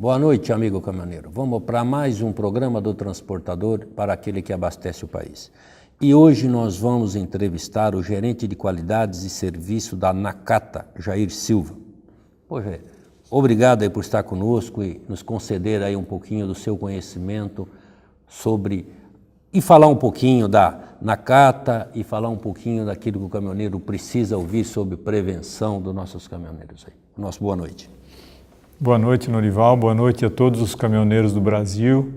Boa noite, amigo caminhoneiro. Vamos para mais um programa do transportador para aquele que abastece o país. E hoje nós vamos entrevistar o gerente de qualidades e serviço da Nakata, Jair Silva. Pô, Jair, obrigado aí por estar conosco e nos conceder aí um pouquinho do seu conhecimento sobre e falar um pouquinho da Nakata e falar um pouquinho daquilo que o caminhoneiro precisa ouvir sobre prevenção dos nossos caminhoneiros aí. Nossa boa noite. Boa noite, Norival. Boa noite a todos os caminhoneiros do Brasil.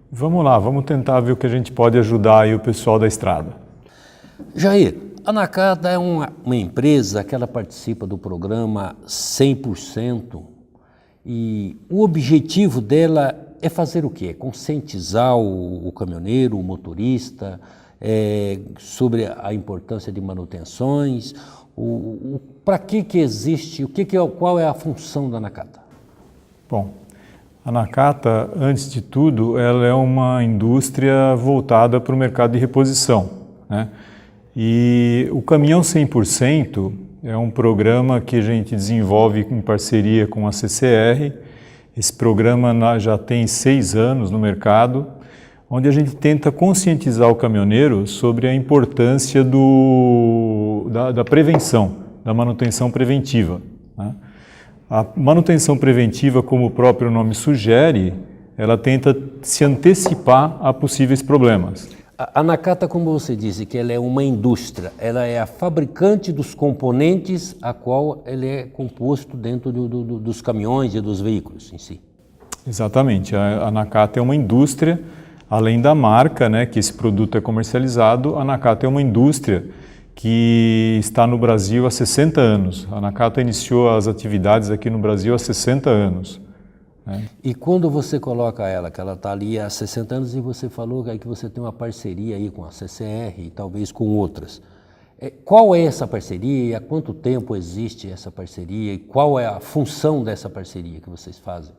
Vamos lá, vamos tentar ver o que a gente pode ajudar aí o pessoal da estrada. Jair, a Nakata é uma empresa que ela participa do programa 100% e o objetivo dela é fazer o quê? Conscientizar o caminhoneiro, o motorista, sobre a importância de manutenções, para que existe, qual é a função da Nakata? Bom, a Nakata, antes de tudo, ela é uma indústria voltada para o mercado de reposição, né? E o Caminhão 100% é um programa que a gente desenvolve em parceria com a CCR. Esse programa já tem 6 anos no mercado, onde a gente tenta conscientizar o caminhoneiro sobre a importância da prevenção, da manutenção preventiva, né? A manutenção preventiva, como o próprio nome sugere, ela tenta se antecipar a possíveis problemas. A Nakata, como você disse, que ela é uma indústria, ela é a fabricante dos componentes a qual ele é composto dentro dos caminhões e dos veículos em si. Exatamente, a Nakata é uma indústria, além da marca, né, que esse produto é comercializado, a Nakata é uma indústria que está no Brasil há 60 anos. A Nakata iniciou as atividades aqui no Brasil há 60 anos. Né? E quando você coloca ela, que ela está ali há 60 anos e você falou que você tem uma parceria aí com a CCR e talvez com outras. Qual é essa parceria e há quanto tempo existe essa parceria e qual é a função dessa parceria que vocês fazem?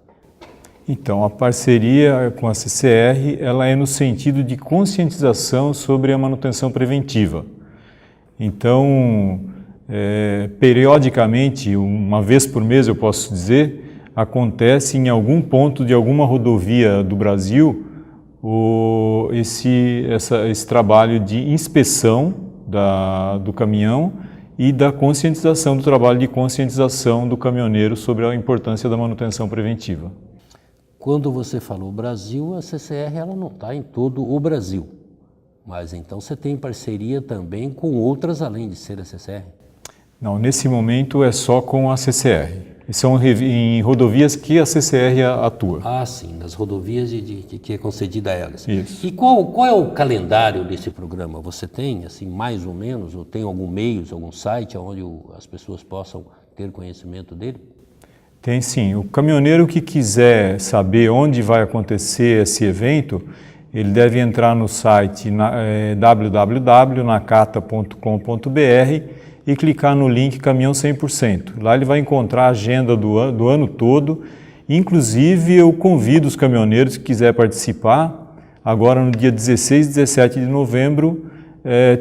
Então, a parceria com a CCR ela é no sentido de conscientização sobre a manutenção preventiva. Então, periodicamente, uma vez por mês eu posso dizer, acontece em algum ponto de alguma rodovia do Brasil esse trabalho de inspeção do caminhão e da conscientização do trabalho de conscientização do caminhoneiro sobre a importância da manutenção preventiva. Quando você falou Brasil, a CCR ela não está em todo o Brasil. Mas então você tem parceria também com outras além de ser a CCR? Não, nesse momento é só com a CCR. São em rodovias que a CCR atua. Ah, sim, nas rodovias que é concedida a elas. Isso. E qual é o calendário desse programa? Você tem, assim, mais ou menos, ou tem algum meio, algum site onde as pessoas possam ter conhecimento dele? Tem sim. O caminhoneiro que quiser saber onde vai acontecer esse evento, ele deve entrar no site www.nakata.com.br e clicar no link Caminhão 100%. Lá ele vai encontrar a agenda do ano todo. Inclusive, eu convido os caminhoneiros que quiserem participar. Agora, no dia 16 e 17 de novembro,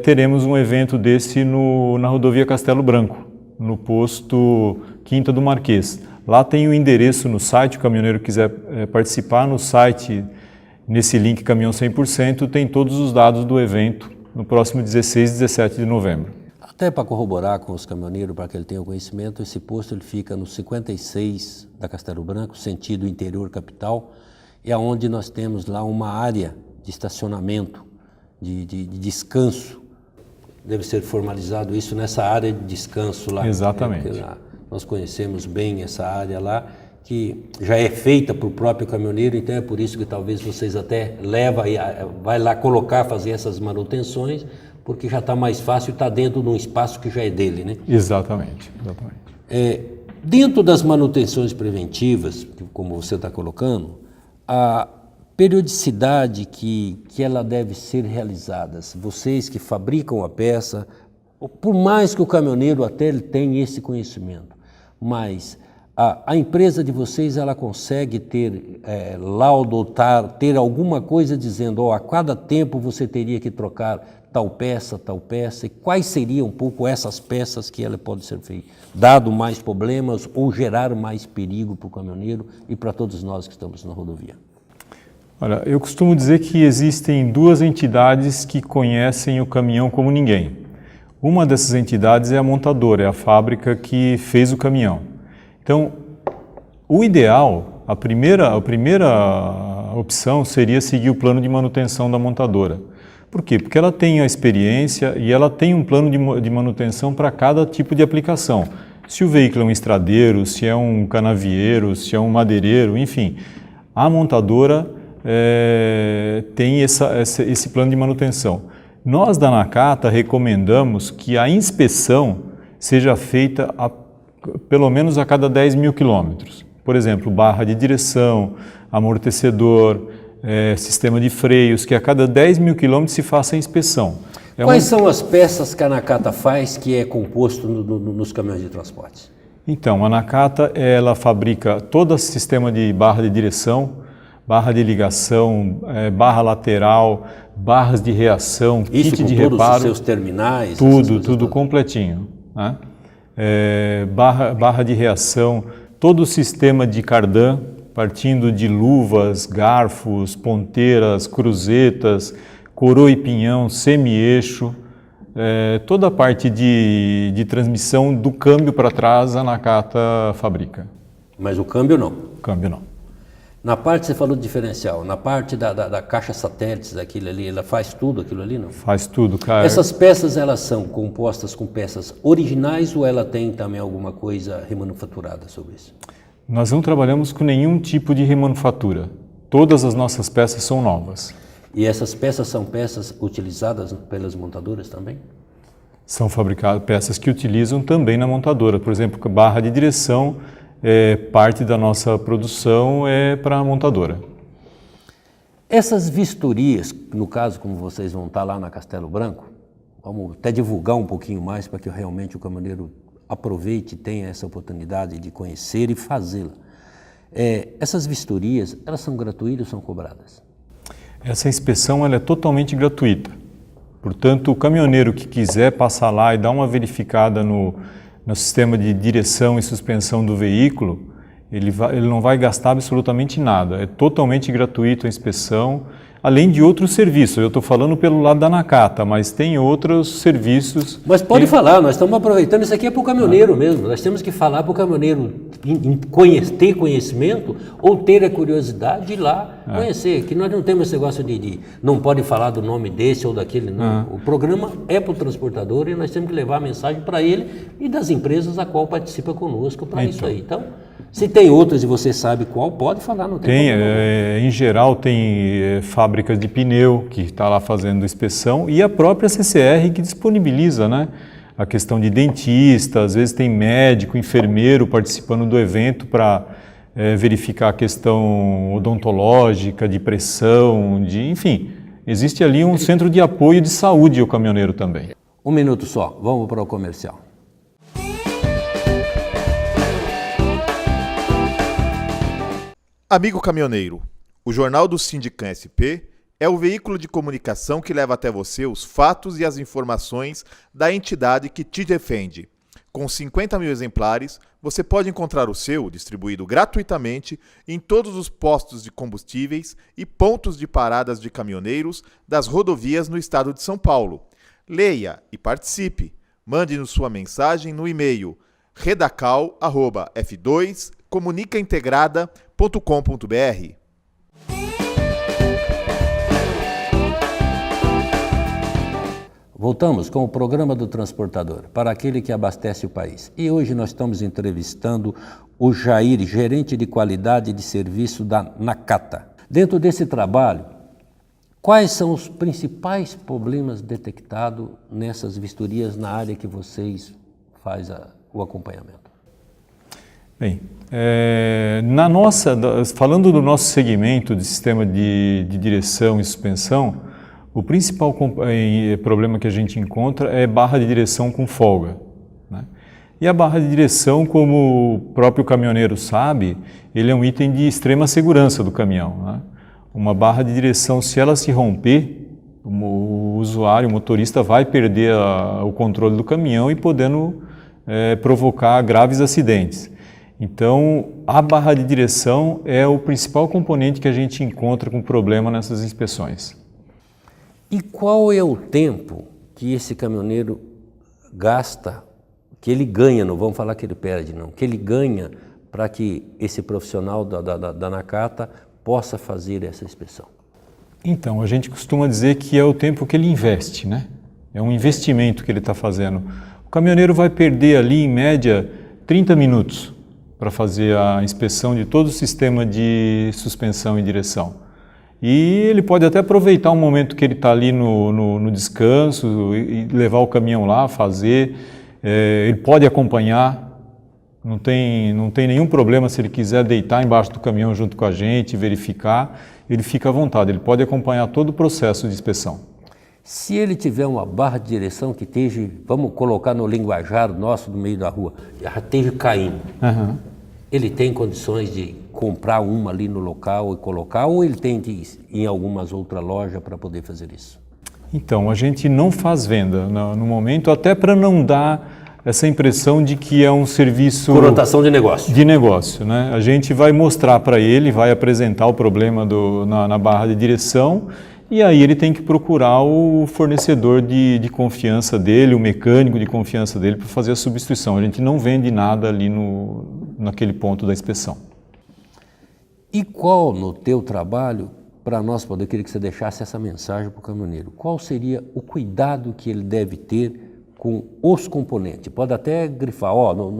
teremos um evento desse na rodovia Castelo Branco, no posto Quinta do Marquês. Lá tem o endereço no site, o caminhoneiro quiser participar no site. Nesse link Caminhão 100% tem todos os dados do evento no próximo 16 e 17 de novembro. Até para corroborar com os caminhoneiros, para que ele tenha o conhecimento, esse posto ele fica no 56 da Castelo Branco, sentido interior capital, é onde nós temos lá uma área de estacionamento, de descanso. Deve ser formalizado isso nessa área de descanso lá. Exatamente. Nós conhecemos bem essa área lá, que já é feita para o próprio caminhoneiro, então é por isso que talvez vocês até vai lá fazer essas manutenções, porque já está mais fácil, está dentro de um espaço que já é dele, né? Exatamente. Dentro das manutenções preventivas, como você está colocando, a periodicidade que ela deve ser realizada, vocês que fabricam a peça, por mais que o caminhoneiro até ele tenha esse conhecimento, mas a empresa de vocês, ela consegue ter laudo, ter alguma coisa dizendo, a cada tempo você teria que trocar tal peça, e quais seriam um pouco essas peças que ela pode ser feita, dado mais problemas ou gerar mais perigo para o caminhoneiro e para todos nós que estamos na rodovia? Olha, eu costumo dizer que existem duas entidades que conhecem o caminhão como ninguém. Uma dessas entidades é a montadora, é a fábrica que fez o caminhão. Então, o ideal, a primeira opção seria seguir o plano de manutenção da montadora. Por quê? Porque ela tem a experiência e ela tem um plano de manutenção para cada tipo de aplicação. Se o veículo é um estradeiro, se é um canavieiro, se é um madeireiro, enfim, a montadora tem esse plano de manutenção. Nós da Nakata recomendamos que a inspeção seja feita pelo menos a cada 10 mil quilômetros. Por exemplo, barra de direção, amortecedor, sistema de freios, que a cada 10 mil quilômetros se faça a inspeção. Quais são as peças que a Nakata faz que é composto nos caminhões de transporte? Então, a Nakata ela fabrica todo o sistema de barra de direção, barra de ligação, barra lateral, barras de reação, kit de reparo. Isso com todos os seus terminais? Tudo completinho, né? Barra de reação, todo o sistema de cardan, partindo de luvas, garfos, ponteiras, cruzetas, coroa e pinhão, semi-eixo, toda a parte de transmissão do câmbio para trás a Nakata fabrica. Mas o câmbio não? Câmbio não. Na parte, você falou de diferencial, na parte da caixa satélites, daquilo ali, ela faz tudo aquilo ali, não? Faz tudo, cara. Essas peças, elas são compostas com peças originais ou ela tem também alguma coisa remanufaturada sobre isso? Nós não trabalhamos com nenhum tipo de remanufatura. Todas as nossas peças são novas. E essas peças são peças utilizadas pelas montadoras também? São fabricadas peças que utilizam também na montadora. Por exemplo, barra de direção, parte da nossa produção é para a montadora. Essas vistorias, no caso, como vocês vão estar lá na Castelo Branco, vamos até divulgar um pouquinho mais para que realmente o caminhoneiro aproveite e tenha essa oportunidade de conhecer e fazê-la. Essas vistorias, elas são gratuitas ou são cobradas? Essa inspeção ela é totalmente gratuita. Portanto, o caminhoneiro que quiser passar lá e dar uma verificada no sistema de direção e suspensão do veículo, ele não vai gastar absolutamente nada. É totalmente gratuito a inspeção, além de outros serviços. Eu estou falando pelo lado da Nakata, mas tem outros serviços. Mas pode falar, nós estamos aproveitando, isso aqui é para o caminhoneiro mesmo. Nós temos que falar para o caminhoneiro ter conhecimento ou ter a curiosidade de ir lá conhecer. Que nós não temos esse negócio de não pode falar do nome desse ou daquele, não. O programa é para o transportador e nós temos que levar a mensagem para ele e das empresas a qual participa conosco para isso aí. Então, se tem outras e você sabe qual, pode falar, não tem problema. Em geral tem fábricas de pneu que está lá fazendo inspeção e a própria CCR que disponibiliza, né, a questão de dentista, às vezes tem médico, enfermeiro participando do evento para verificar a questão odontológica, de pressão, enfim, existe ali um centro de apoio de saúde ao caminhoneiro também. Um minuto só, vamos para o comercial. Amigo caminhoneiro, o Jornal do Sindicam SP é o veículo de comunicação que leva até você os fatos e as informações da entidade que te defende. Com 50 mil exemplares, você pode encontrar o seu distribuído gratuitamente em todos os postos de combustíveis e pontos de paradas de caminhoneiros das rodovias no estado de São Paulo. Leia e participe. Mande-nos sua mensagem no e-mail redacal@f2comunicaintegrada.com.br. Voltamos com o programa do transportador, para aquele que abastece o país. E hoje nós estamos entrevistando o Jair, gerente de qualidade de serviço da Nakata. Dentro desse trabalho, quais são os principais problemas detectados nessas vistorias na área que vocês fazem o acompanhamento? Bem, falando do nosso segmento de sistema de direção e suspensão, o principal problema que a gente encontra é barra de direção com folga, né? E a barra de direção, como o próprio caminhoneiro sabe, ele é um item de extrema segurança do caminhão, né? Uma barra de direção, se ela se romper, o usuário, o motorista, vai perder o controle do caminhão e podendo provocar graves acidentes. Então, a barra de direção é o principal componente que a gente encontra com problema nessas inspeções. E qual é o tempo que esse caminhoneiro gasta, que ele ganha, não vamos falar que ele perde não, que ele ganha para que esse profissional da Nakata possa fazer essa inspeção? Então, a gente costuma dizer que é o tempo que ele investe, né? É um investimento que ele está fazendo. O caminhoneiro vai perder ali, em média, 30 minutos para fazer a inspeção de todo o sistema de suspensão e direção. E ele pode até aproveitar um momento que ele está ali no descanso e levar o caminhão lá, fazer. Ele pode acompanhar, não tem nenhum problema se ele quiser deitar embaixo do caminhão junto com a gente, verificar, ele fica à vontade, ele pode acompanhar todo o processo de inspeção. Se ele tiver uma barra de direção que esteja, vamos colocar no linguajar nosso no meio da rua, já esteja caindo, ele tem condições de comprar uma ali no local e colocar, ou ele tem que ir em algumas outras lojas para poder fazer isso? Então, a gente não faz venda no momento, até para não dar essa impressão de que é um serviço... Conotação de negócio. De negócio, né? A gente vai mostrar para ele, vai apresentar o problema na barra de direção, e aí ele tem que procurar o fornecedor de confiança dele, o mecânico de confiança dele para fazer a substituição. A gente não vende nada ali naquele ponto da inspeção. E qual no teu trabalho, para nós poder, eu queria que você deixasse essa mensagem para o caminhoneiro, qual seria o cuidado que ele deve ter com os componentes? Pode até grifar,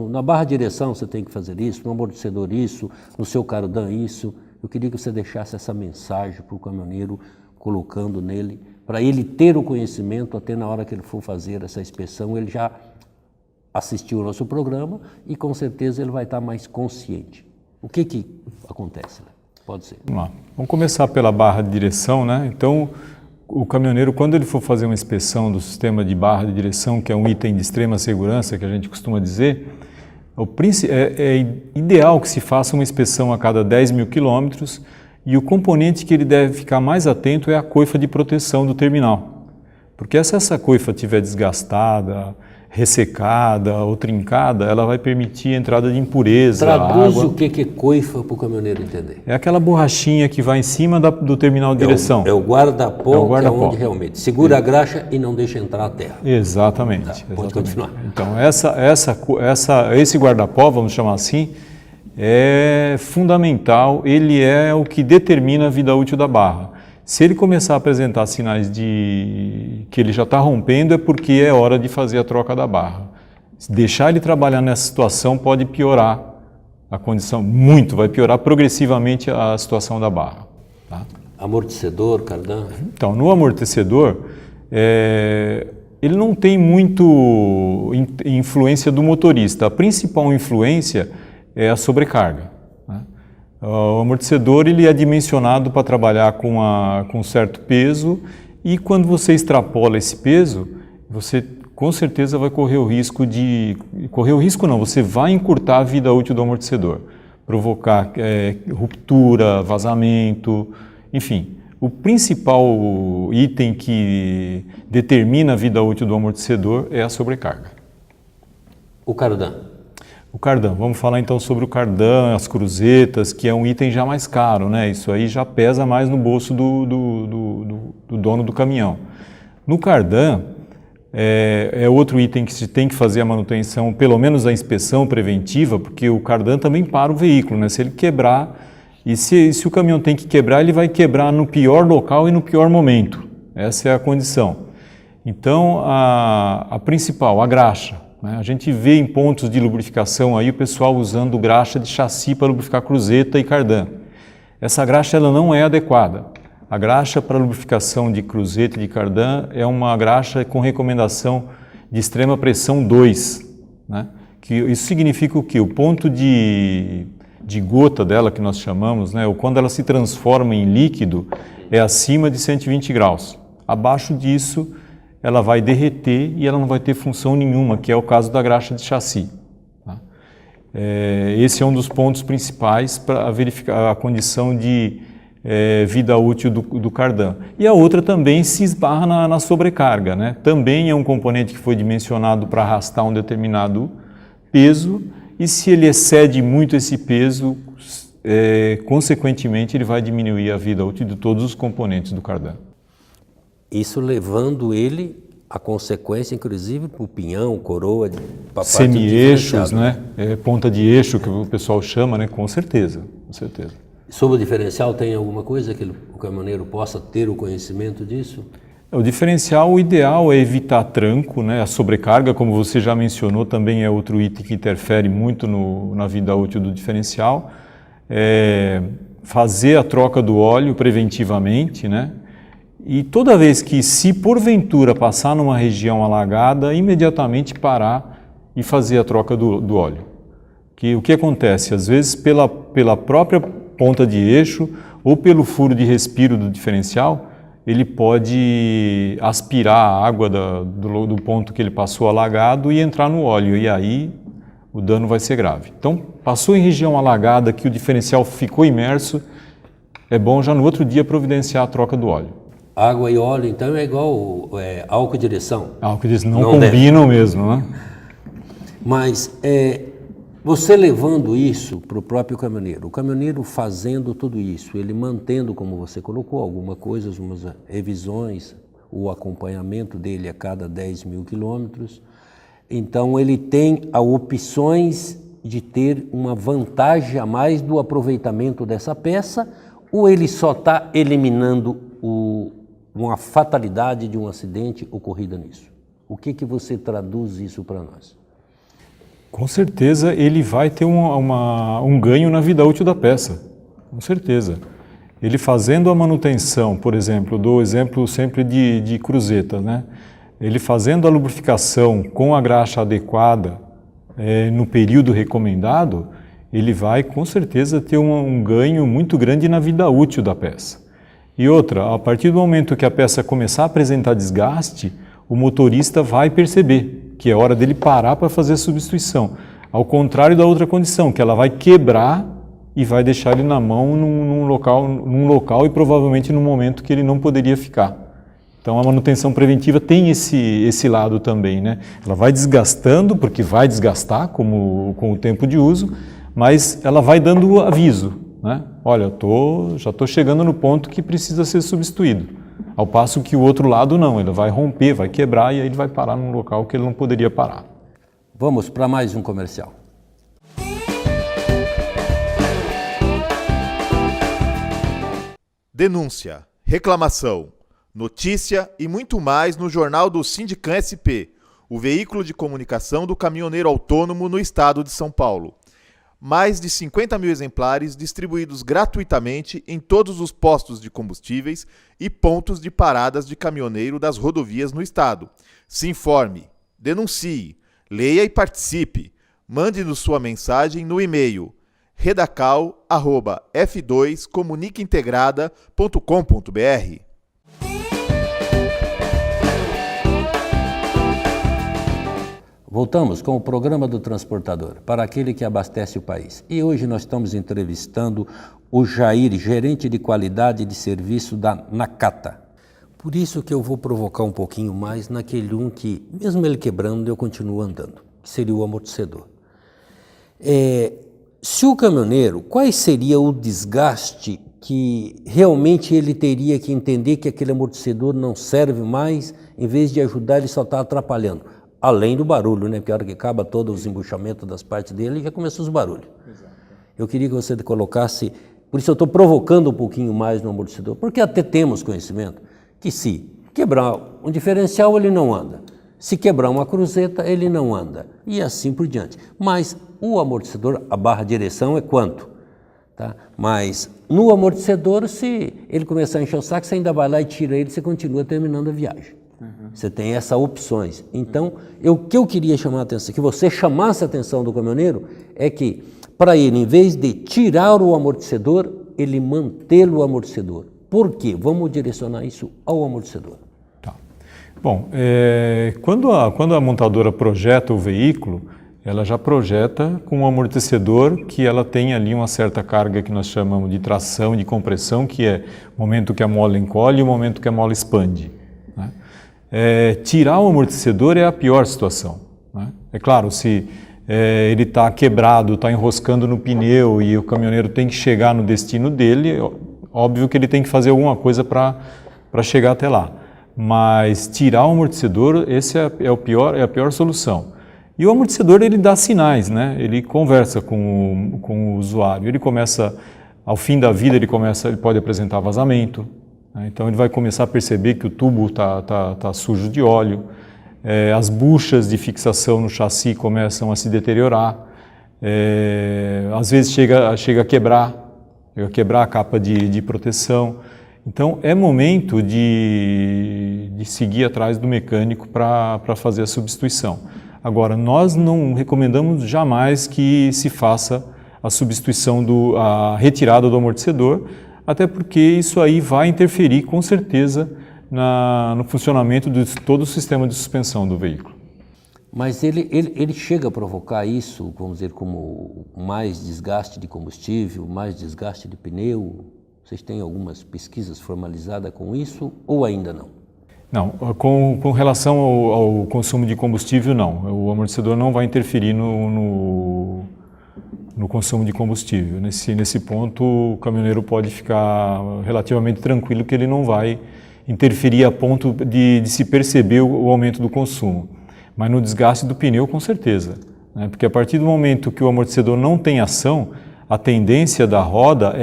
na barra de direção você tem que fazer isso, no amortecedor isso, no seu cardan isso. Eu queria que você deixasse essa mensagem para o caminhoneiro, colocando nele, para ele ter o conhecimento até na hora que ele for fazer essa inspeção, ele já assistiu o nosso programa e com certeza ele vai estar mais consciente. O que acontece? Pode ser. Vamos lá. Vamos começar pela barra de direção, né? Então, o caminhoneiro, quando ele for fazer uma inspeção do sistema de barra de direção, que é um item de extrema segurança, que a gente costuma dizer, é ideal que se faça uma inspeção a cada 10 mil quilômetros, e o componente que ele deve ficar mais atento é a coifa de proteção do terminal. Porque se essa coifa estiver desgastada, ressecada ou trincada, ela vai permitir a entrada de impureza, Traduz água. O que é coifa para o caminhoneiro entender. É aquela borrachinha que vai em cima do terminal de direção. É o guarda-pó, que é onde realmente segura a graxa e não deixa entrar a terra. Exatamente. Pode continuar. Então, esse guarda-pó, vamos chamar assim, é fundamental, ele é o que determina a vida útil da barra. Se ele começar a apresentar sinais de que ele já está rompendo, é porque é hora de fazer a troca da barra. Se deixar ele trabalhar nessa situação pode piorar a condição, vai piorar progressivamente a situação da barra. Tá? Amortecedor, cardan? Então, no amortecedor, ele não tem muito influência do motorista. A principal influência é a sobrecarga. O amortecedor ele é dimensionado para trabalhar com certo peso e quando você extrapola esse peso, você com certeza vai correr o risco você vai encurtar a vida útil do amortecedor, provocar ruptura, vazamento, enfim. O principal item que determina a vida útil do amortecedor é a sobrecarga. O cardan? O cardan, vamos falar então sobre o cardan, as cruzetas, que é um item já mais caro, né? Isso aí já pesa mais no bolso do dono do caminhão. No cardan, é outro item que se tem que fazer a manutenção, pelo menos a inspeção preventiva, porque o cardan também para o veículo, né? Se ele quebrar, e se o caminhão tem que quebrar, ele vai quebrar no pior local e no pior momento. Essa é a condição. Então, a principal, a graxa. A gente vê em pontos de lubrificação aí o pessoal usando graxa de chassi para lubrificar cruzeta e cardan. Essa graxa ela não é adequada. A graxa para lubrificação de cruzeta e de cardan é uma graxa com recomendação de extrema pressão 2. Né? Isso significa o quê? O ponto de gota dela, que nós chamamos, né? Ou quando ela se transforma em líquido, é acima de 120 graus. Abaixo disso, ela vai derreter e ela não vai ter função nenhuma, que é o caso da graxa de chassi. Tá? Esse é um dos pontos principais para verificar a condição de vida útil do cardan. E a outra também se esbarra na sobrecarga, né? Também é um componente que foi dimensionado para arrastar um determinado peso, e se ele excede muito esse peso, consequentemente ele vai diminuir a vida útil de todos os componentes do cardan. Isso levando ele a consequência, inclusive, para o pinhão, coroa, para semi-eixos, né? Ponta de eixo, que o pessoal chama, né? Com certeza, com certeza. Sobre o diferencial, tem alguma coisa que o caminhoneiro possa ter o conhecimento disso? O diferencial, o ideal é evitar tranco, né? A sobrecarga, como você já mencionou, também é outro item que interfere muito na vida útil do diferencial. Fazer a troca do óleo preventivamente, né? E toda vez que, se porventura passar numa região alagada, imediatamente parar e fazer a troca do óleo. O que acontece? Às vezes, pela própria ponta de eixo ou pelo furo de respiro do diferencial, ele pode aspirar a água do ponto que ele passou alagado e entrar no óleo, e aí o dano vai ser grave. Então, passou em região alagada que o diferencial ficou imerso, é bom já no outro dia providenciar a troca do óleo. Água e óleo, então, é igual álcool e direção. Álcool e direção não combinam mesmo, né? Mas você levando isso para o próprio caminhoneiro, o caminhoneiro fazendo tudo isso, ele mantendo, como você colocou, alguma coisa, umas revisões, o acompanhamento dele a cada 10 mil quilômetros, então ele tem opções de ter uma vantagem a mais do aproveitamento dessa peça, ou ele só está eliminando uma fatalidade de um acidente ocorrida nisso? O que você traduz isso para nós? Com certeza ele vai ter um ganho na vida útil da peça, com certeza. Ele fazendo a manutenção, por exemplo, dou exemplo sempre de cruzeta, né? Ele fazendo a lubrificação com a graxa adequada no período recomendado, ele vai com certeza ter um ganho muito grande na vida útil da peça. E outra, a partir do momento que a peça começar a apresentar desgaste, o motorista vai perceber que é hora dele parar para fazer a substituição. Ao contrário da outra condição, que ela vai quebrar e vai deixar ele na mão num local e provavelmente num momento que ele não poderia ficar. Então a manutenção preventiva tem esse lado também, né? Ela vai desgastando, porque vai desgastar com o tempo de uso, mas ela vai dando aviso, né? Olha, já estou chegando no ponto que precisa ser substituído. Ao passo que o outro lado não, ele vai romper, vai quebrar e aí ele vai parar num local que ele não poderia parar. Vamos para mais um comercial. Denúncia, reclamação, notícia e muito mais no Jornal do Sindicam SP, o veículo de comunicação do caminhoneiro autônomo no estado de São Paulo. Mais de 50 mil exemplares distribuídos gratuitamente em todos os postos de combustíveis e pontos de paradas de caminhoneiro das rodovias no estado. Se informe, denuncie, leia e participe. Mande-nos sua mensagem no e-mail redacal@f2comunicaintegrada.com.br. Voltamos com o programa do transportador, para aquele que abastece o país. E hoje nós estamos entrevistando o Jair, gerente de qualidade de serviço da Nakata. Por isso que eu vou provocar um pouquinho mais naquele que, mesmo ele quebrando, eu continuo andando, que seria o amortecedor. Se o caminhoneiro, qual seria o desgaste que realmente ele teria que entender que aquele amortecedor não serve mais, em vez de ajudar, ele só está atrapalhando? Além do barulho, né? Porque a hora que acaba todo os embuchamentos das partes dele, já começou os barulhos. Exato. Eu queria que você colocasse, por isso eu estou provocando um pouquinho mais no amortecedor, porque até temos conhecimento que se quebrar um diferencial, ele não anda. Se quebrar uma cruzeta, ele não anda. E assim por diante. Mas o amortecedor, a barra de direção é quanto? Tá? Mas no amortecedor, se ele começar a encher o saco, você ainda vai lá e tira ele, você continua terminando a viagem. Você tem essas opções. Então, o que eu queria chamar a atenção, que você chamasse a atenção do caminhoneiro, é que, para ele, em vez de tirar o amortecedor, ele mantê-lo o amortecedor. Por quê? Vamos direcionar isso ao amortecedor. Tá. Bom, quando a montadora projeta o veículo, ela já projeta com um amortecedor que ela tem ali uma certa carga que nós chamamos de tração, de compressão, que é o momento que a mola encolhe e o momento que a mola expande, né? Tirar o amortecedor é a pior situação, né? É claro, se ele está quebrado, está enroscando no pneu e o caminhoneiro tem que chegar no destino dele, óbvio que ele tem que fazer alguma coisa para chegar até lá. Mas tirar o amortecedor, esse é a pior solução. E o amortecedor, ele dá sinais, né? Ele conversa com o usuário. Ele começa, ao fim da vida, ele pode apresentar vazamento, né? Então ele vai começar a perceber que o tubo tá sujo de óleo. As buchas de fixação no chassi começam a se deteriorar. Às vezes chega a quebrar a capa de proteção. Então é momento de seguir atrás do mecânico para fazer a substituição. Agora, nós não recomendamos jamais que se faça a substituição, a retirada do amortecedor, até porque isso aí vai interferir com certeza no funcionamento de todo o sistema de suspensão do veículo. Mas ele chega a provocar isso, vamos dizer, como mais desgaste de combustível, mais desgaste de pneu? Vocês têm algumas pesquisas formalizadas com isso ou ainda não? Não, com relação ao consumo de combustível, não. O amortecedor não vai interferir no consumo de combustível. Nesse ponto, o caminhoneiro pode ficar relativamente tranquilo que ele não vai interferir a ponto de se perceber o aumento do consumo. Mas no desgaste do pneu, com certeza, né? Porque a partir do momento que o amortecedor não tem ação, a tendência da roda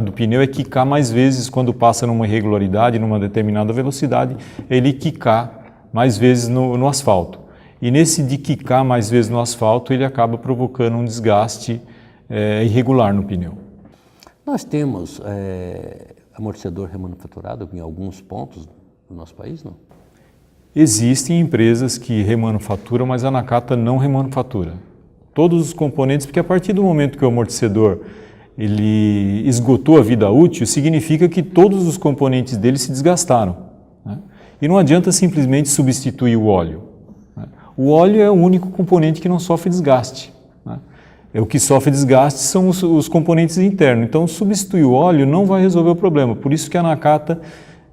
do pneu é quicar mais vezes quando passa numa irregularidade, numa determinada velocidade, ele quicar mais vezes no asfalto. E nesse de quicar mais vezes no asfalto, ele acaba provocando um desgaste irregular no pneu. Nós temos amortecedor remanufaturado em alguns pontos do nosso país, não? Existem empresas que remanufaturam, mas a Nakata não remanufatura todos os componentes, porque a partir do momento que o amortecedor ele esgotou a vida útil, significa que todos os componentes dele se desgastaram, né? E não adianta simplesmente substituir o óleo, né? O óleo é o único componente que não sofre desgaste, né? O que sofre desgaste são os componentes internos. Então, substituir o óleo não vai resolver o problema. Por isso que a Nakata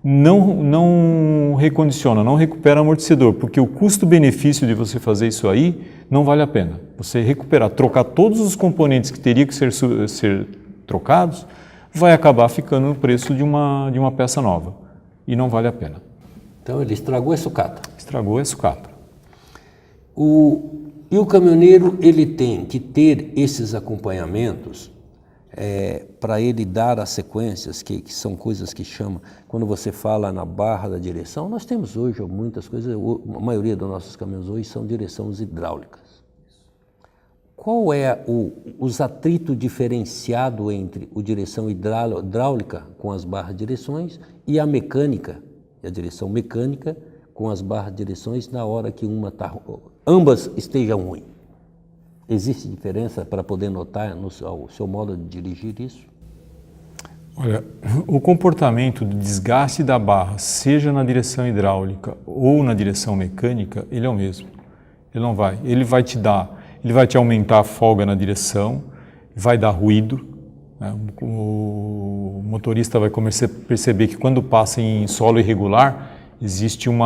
não recondiciona, não recupera amortecedor, porque o custo-benefício de você fazer isso aí não vale a pena. Você trocar todos os componentes que teriam que ser trocados, vai acabar ficando no preço de uma peça nova. E não vale a pena. Então ele estragou a sucata. Estragou a sucata. E o caminhoneiro, ele tem que ter esses acompanhamentos para ele dar as sequências, que são coisas que chama, quando você fala na barra da direção, nós temos hoje muitas coisas, a maioria dos nossos caminhões hoje são direções hidráulicas. Qual é os atritos diferenciados entre a direção hidráulica com as barras de direções e a mecânica, a direção mecânica com as barras de direções na hora que ambas estejam ruins? Existe diferença para poder notar no seu modo de dirigir isso? Olha, o comportamento de desgaste da barra, seja na direção hidráulica ou na direção mecânica, ele é o mesmo. Ele vai te aumentar a folga na direção, vai dar ruído, né? O motorista vai começar a perceber que quando passa em solo irregular, existe um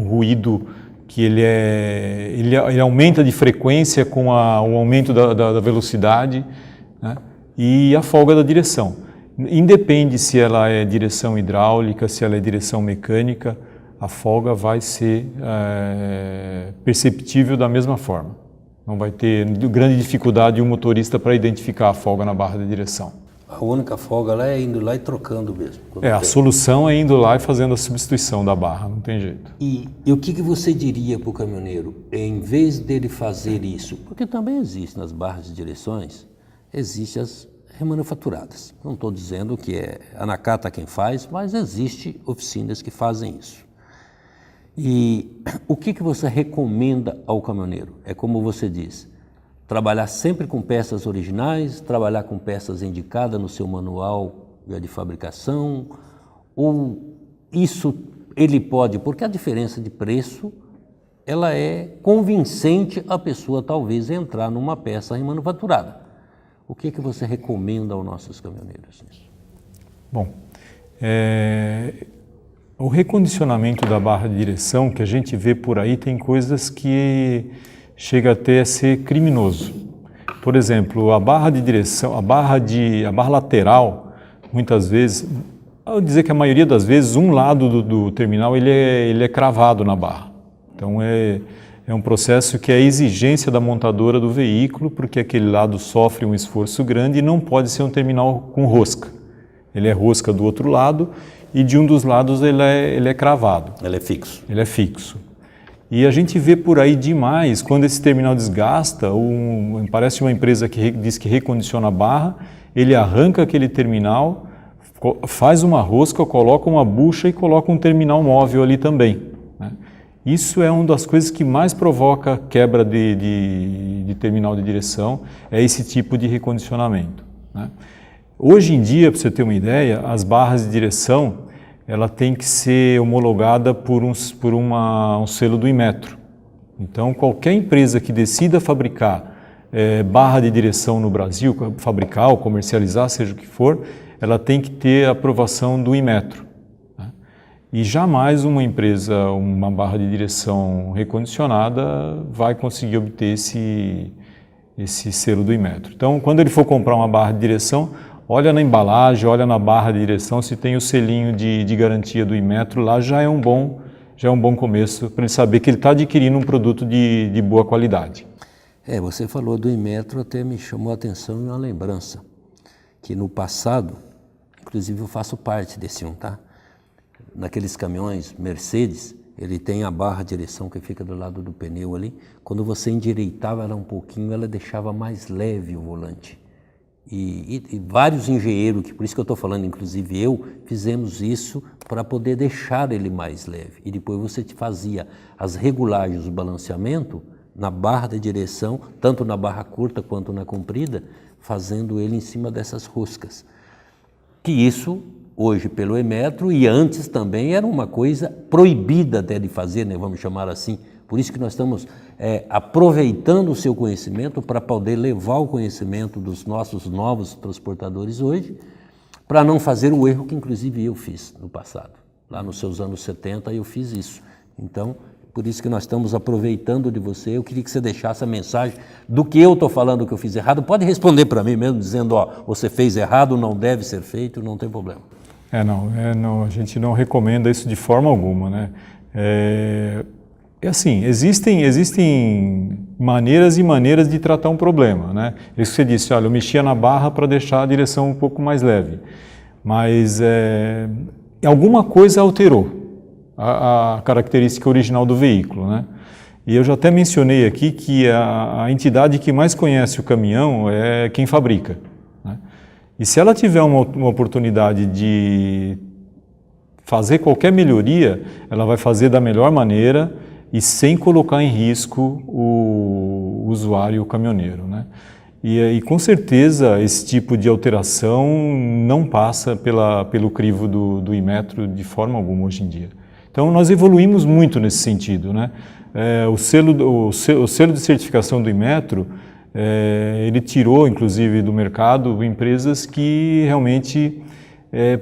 ruído que ele aumenta de frequência com o aumento da velocidade, né? E a folga da direção. Independe se ela é direção hidráulica, se ela é direção mecânica, a folga vai ser perceptível da mesma forma. Não vai ter grande dificuldade o motorista para identificar a folga na barra de direção. A única folga lá é indo lá e trocando mesmo. A solução é indo lá e fazendo a substituição da barra, não tem jeito. E o que você diria para o caminhoneiro, em vez dele fazer isso? Porque também existe nas barras de direções, existem as remanufaturadas. Não estou dizendo que é a Nakata quem faz, mas existem oficinas que fazem isso. E o que você recomenda ao caminhoneiro? É como você diz, trabalhar sempre com peças originais, trabalhar com peças indicadas no seu manual de fabricação, ou isso ele pode, porque a diferença de preço ela é convincente a pessoa talvez entrar numa peça remanufaturada. O que você recomenda aos nossos caminhoneiros nisso? Bom, o recondicionamento da barra de direção que a gente vê por aí tem coisas que chega até a ser criminoso. Por exemplo, a barra de direção, a barra lateral, muitas vezes, ao dizer que a maioria das vezes um lado do terminal ele é cravado na barra. Então é um processo que é a exigência da montadora do veículo, porque aquele lado sofre um esforço grande e não pode ser um terminal com rosca. Ele é rosca do outro lado e de um dos lados ele é cravado. Ele é fixo. Ele é fixo. E a gente vê por aí demais, quando esse terminal desgasta, parece uma empresa que diz que recondiciona a barra, ele arranca aquele terminal, faz uma rosca, coloca uma bucha e coloca um terminal móvel ali também, né? Isso é uma das coisas que mais provoca quebra de terminal de direção, é esse tipo de recondicionamento, né? Hoje em dia, para você ter uma ideia, as barras de direção, ela tem que ser homologada por um selo do Inmetro. Então, qualquer empresa que decida fabricar barra de direção no Brasil, fabricar ou comercializar, seja o que for, ela tem que ter a aprovação do Inmetro, né? E jamais uma barra de direção recondicionada vai conseguir obter esse selo do Inmetro. Então, quando ele for comprar uma barra de direção, olha na embalagem, olha na barra de direção, se tem o selinho de garantia do Inmetro, lá já é um bom começo para ele saber que ele está adquirindo um produto de boa qualidade. Você falou do Inmetro, até me chamou a atenção uma lembrança, que no passado, inclusive eu faço parte desse tá? Naqueles caminhões Mercedes, ele tem a barra de direção que fica do lado do pneu ali, quando você endireitava ela um pouquinho, ela deixava mais leve o volante. E vários engenheiros, por isso que eu estou falando, inclusive eu, fizemos isso para poder deixar ele mais leve. E depois você fazia as regulagens do balanceamento na barra de direção, tanto na barra curta quanto na comprida, fazendo ele em cima dessas roscas. Que isso, hoje pelo Inmetro, e antes também era uma coisa proibida até de fazer, né, vamos chamar assim. Por isso que nós estamos aproveitando o seu conhecimento para poder levar o conhecimento dos nossos novos transportadores hoje, para não fazer o erro que inclusive eu fiz no passado. Lá nos seus anos 70 eu fiz isso. Então, por isso que nós estamos aproveitando de você. Eu queria que você deixasse a mensagem do que eu estou falando que eu fiz errado. Pode responder para mim mesmo, dizendo, você fez errado, não deve ser feito, não tem problema. Não, a gente não recomenda isso de forma alguma, né? Assim, existem maneiras e maneiras de tratar um problema, né? Isso que você disse, olha, eu mexia na barra para deixar a direção um pouco mais leve, mas alguma coisa alterou a característica original do veículo, né? E eu já até mencionei aqui que a entidade que mais conhece o caminhão é quem fabrica, né? E se ela tiver uma oportunidade de fazer qualquer melhoria, ela vai fazer da melhor maneira e sem colocar em risco o usuário, o caminhoneiro, né? E com certeza esse tipo de alteração não passa pelo crivo do Inmetro de forma alguma hoje em dia. Então nós evoluímos muito nesse sentido, né? O selo de certificação do Inmetro, ele tirou inclusive do mercado empresas que realmente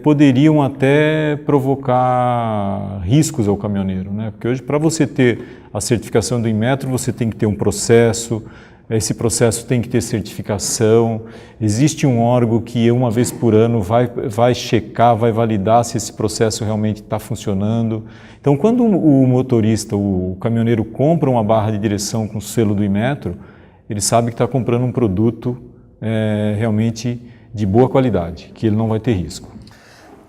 poderiam até provocar riscos ao caminhoneiro, né? Porque hoje, para você ter a certificação do Inmetro, você tem que ter um processo, esse processo tem que ter certificação, existe um órgão que uma vez por ano vai checar, vai validar se esse processo realmente está funcionando. Então, quando o motorista, o caminhoneiro compra uma barra de direção com selo do Inmetro, ele sabe que está comprando um produto realmente de boa qualidade, que ele não vai ter risco.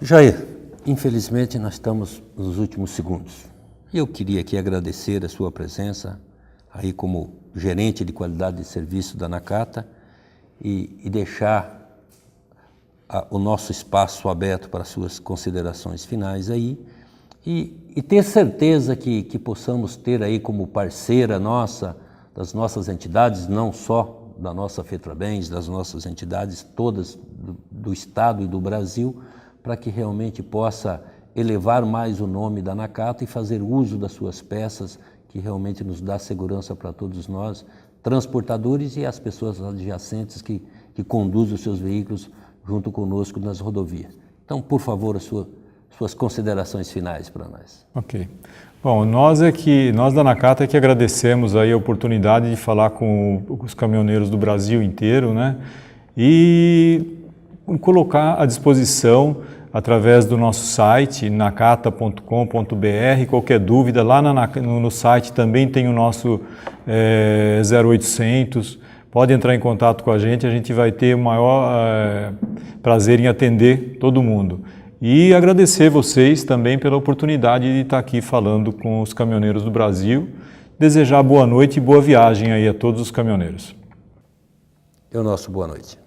Jair, infelizmente nós estamos nos últimos segundos. Eu queria aqui agradecer a sua presença, aí como gerente de qualidade de serviço da Nakata, e deixar o nosso espaço aberto para suas considerações finais aí, e ter certeza que possamos ter aí como parceira nossa, das nossas entidades, não só da nossa FETRABENS, das nossas entidades todas do Estado e do Brasil, para que realmente possa elevar mais o nome da Nakata e fazer uso das suas peças que realmente nos dá segurança para todos nós, transportadores e as pessoas adjacentes que conduzem os seus veículos junto conosco nas rodovias. Então, por favor, suas considerações finais para nós. Ok. Bom, nós da Nakata que agradecemos aí a oportunidade de falar com os caminhoneiros do Brasil inteiro, né? E colocar à disposição através do nosso site nakata.com.br, qualquer dúvida, lá no site também tem o nosso 0800, pode entrar em contato com a gente vai ter o maior prazer em atender todo mundo. E agradecer vocês também pela oportunidade de estar aqui falando com os caminhoneiros do Brasil, desejar boa noite e boa viagem aí a todos os caminhoneiros. É o nosso boa noite.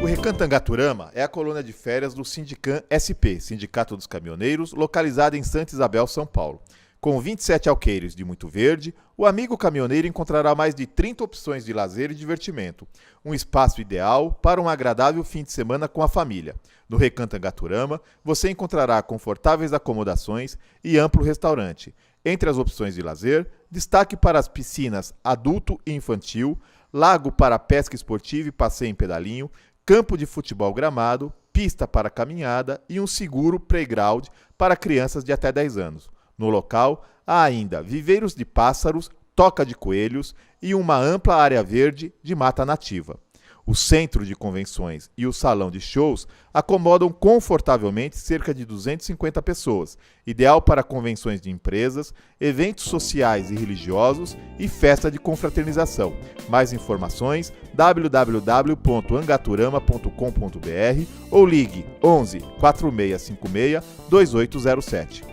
O Recantangaturama é a colônia de férias do Sindicam SP, Sindicato dos Caminhoneiros, localizada em Santa Isabel, São Paulo. Com 27 alqueires de muito verde, o amigo caminhoneiro encontrará mais de 30 opções de lazer e divertimento. Um espaço ideal para um agradável fim de semana com a família. No Recantangaturama, você encontrará confortáveis acomodações e amplo restaurante. Entre as opções de lazer, destaque para as piscinas adulto e infantil, lago para pesca esportiva e passeio em pedalinho, campo de futebol gramado, pista para caminhada e um seguro playground para crianças de até 10 anos. No local, há ainda viveiros de pássaros, toca de coelhos e uma ampla área verde de mata nativa. O centro de convenções e o salão de shows acomodam confortavelmente cerca de 250 pessoas, ideal para convenções de empresas, eventos sociais e religiosos e festa de confraternização. Mais informações www.angaturama.com.br ou ligue 11 4656 2807.